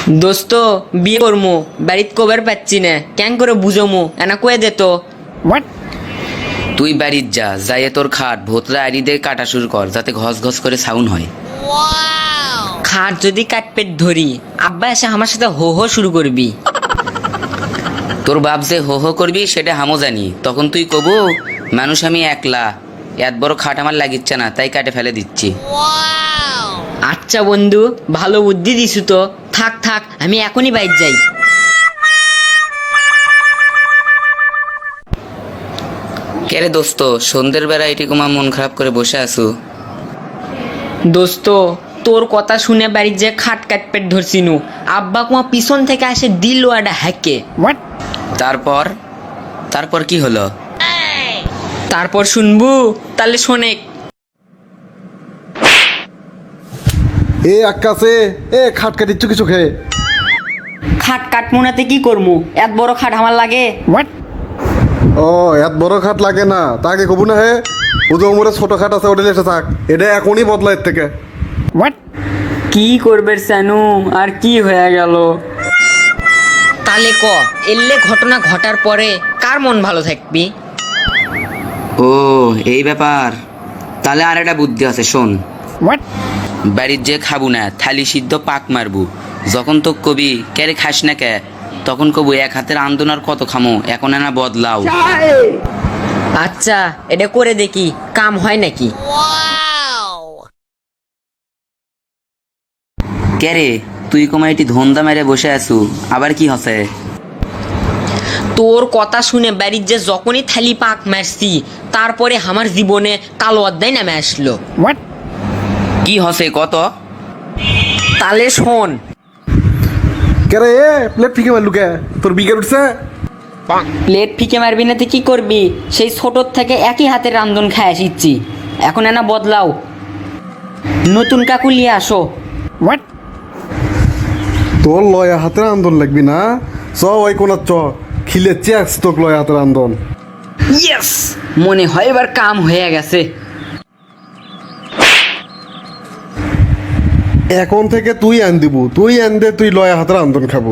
দোস্ত বিয়ে করমু বাড়িত কবার পাচ্ছি না কেন করে বুঝমু এনা কয়ে দে তো। তুই বাড়ির যা যাইয়ে তোর খাট ভোতরা আড়ি দিয়ে কাটা শুরু কর যাতে ঘস ঘস করে সাউন্ড হয়। খাট যদি কাটপেট ধরি আব্বা এসে আমার সাথে হো হো শুরু করবি। তোর বাপ যে হো হো করবি সেটা হামো জানি, তখন তুই কবু মানুষ আমি একলা, এত বড় খাট আমার লাগিচ্ছে না তাই কাটে ফেলে দিচ্ছি। আচ্ছা বন্ধু ভালো বুদ্ধি দিছু তো, থাক থাক আমি এখনই বাইর যাই। কেরে দোস্ত সন্ধ্যের বেলা এটি কুমা মন খারাপ করে বসে আছু? দোস্ত তোর কথা শুনে বাড়ির যে খাট কাটপেট ধরছিনু আব্বা কুমা পিছন থেকে আসে দিল আডা হ্যাকে। তারপর তারপর কি হলো? তারপর শুনবু তাহলে শোনেক। এ আকাশে এ খাট কাটিচ্ছ কিছু খেয়ে। খাট কাটমুনাতে কি করমু, এত বড় খাট আমার লাগে। ও এত বড় খাট লাগে না তাকে কবু না হে, ও যে ওমরে ছোট খাট আছে ওটা এসে থাক, এটা এখনই বদলা এর থেকে। কি করবে সানু আর কি হয়ে গেল? তাহলে ক এলে ঘটনা ঘটার পরে কার মন ভালো থাকবি? ও এই ব্যাপার, তাহলে আর একটা বুদ্ধি আছে শোন। বাড়ির যে খাবো না থালি সিদ্ধ পাক মারবু, যখন তো কবি কেরে খাস না কে, তখন কবু এক হাতের আন্দোলন কত খামো এখন না বদলাও। আচ্ছা এটা করে দেখি কাম হয় নাকি। কেরে তুই কমাইটি ধন্দা মেরে বসে আছু, আবার কি হসে? তোর কথা শুনে বাড়ির যে যখনই থালি পাক মারছি তারপরে আমার জীবনে কালো অধ্যায় নামে আসলো। কি হসে কত? তাহলে শোন। কেরে এ প্লেট ফিকে মারলু কে, তোর বিকেট উঠছে? প্লেট ফিকে মারবি না তুই কি করবি, সেই ছোটোর থেকে একই হাতের রান্ধন খায় আসিচ্ছি, এখন এনা বদলাও, নতুন কাকু নিয়ে আসো। তোর লয়া হাতের আন্দোলন লাগবি না, চ ওই কোনার চ খিলে চেক তোক লয়া হাতের আন্দোলন। ইয়েস মনে হয় এবার কাম হয়ে গেছে। এখন থেকে তুই আন দিবু, তুই আন দে, তুই লয়া হাতের আন্দোলন খাবো।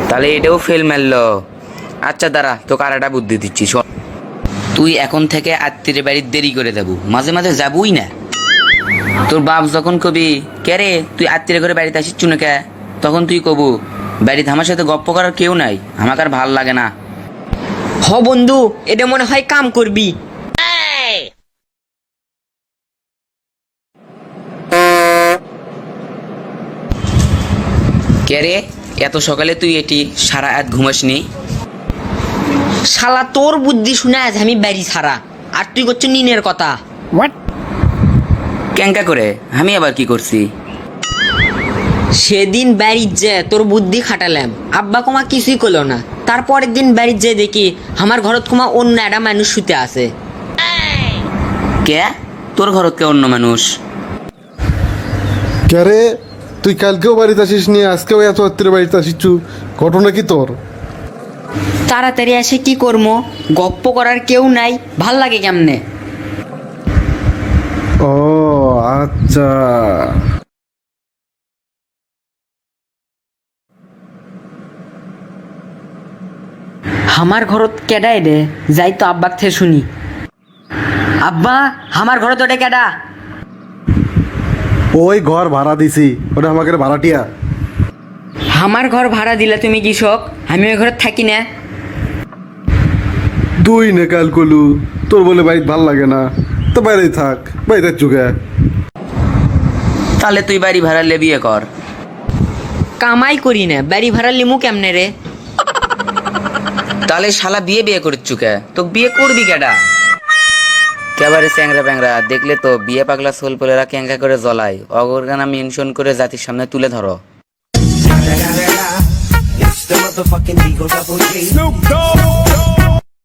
তাহলে এটাও ফেল মারলো। আচ্ছা দাঁড়া তোকে আর একটা বুদ্ধি দিচ্ছি শোন। তুই এখন থেকে আত্মীয় বাড়ির দেরি করে যাবো, মাঝে মাঝে যাবুই না। তোর বাপ যখন কবি কেরে তুই আত্মীয় করে বাড়িতে আসিস চুনে কে, তখন তুই কবু বাড়িতে আমার সাথে গপ্প করার কেউ নাই, আমাকে আর ভাল লাগে না। হ বন্ধু এটা মনে হয় কাম করবি। কেরে এত সকালে তুই এটি সারা রাত ঘুমাসনি? শালা তোর বুদ্ধি শুনে আজ আমি বাড়ি ছাড়া, আর তুই করছো নিনের কথা। ক্যাঙ্কা করে আমি আবার কি করছি? সেদিন বাড়ির যে তোর বুদ্ধি খাটালাম আব্বা কুমা কিছুই করলো না, তারপরের দিন বাড়ির যে দেখি আমার ঘরত কুমা অন্য একটা মানুষ শুতে আছে। কে তোর ঘরত কে অন্য মানুষ? কেরে তুই কালকেও বাড়িতে আসিস নি, আজকেও এত রাত্রে বাড়িতে আসিচ্ছু, ঘটনা কি তোর? তাড়াতাড়ি আসে কি করবো, গপ্প করার কেউ নাই, ভাল লাগে কেমনে। ও আচ্ছা। আমার ঘরত কেডাই রে, যাই তো আব্বাক থেকে শুনি। আব্বা আমার ঘরত ওটা কেডা? ওই ঘর ভাড়া দিছি, ওটা আমাকে ভাড়াটিয়া। আমার ঘর ভাড়া দিলা তুমি কৃষক, আমি ওই ঘরে থাকি না। দুই নে কাল কলু, তোর বলে বাড়িতে ভাল লাগে না তো বাইরে থাক, বাইরে চুকে। তাহলে তুই বাড়ি ভাড়া লে বিয়ে কর। কামাই করি না বাড়ি ভাড়া লিমু কেমনে রে? তাহলে শালা বিয়ে বিয়ে করছু কে, তো বিয়ে করবি কেডা? কেবারে চ্যাংরা প্যাংরা দেখলে তো বিয়ে পাগলা সোল পোলেরা ক্যাঙ্কা করে জ্বলায়, অগরগানা মেনশন করে জাতির সামনে তুলে ধরো। It's the motherfucking Eagle Double G. Snoop Dogg.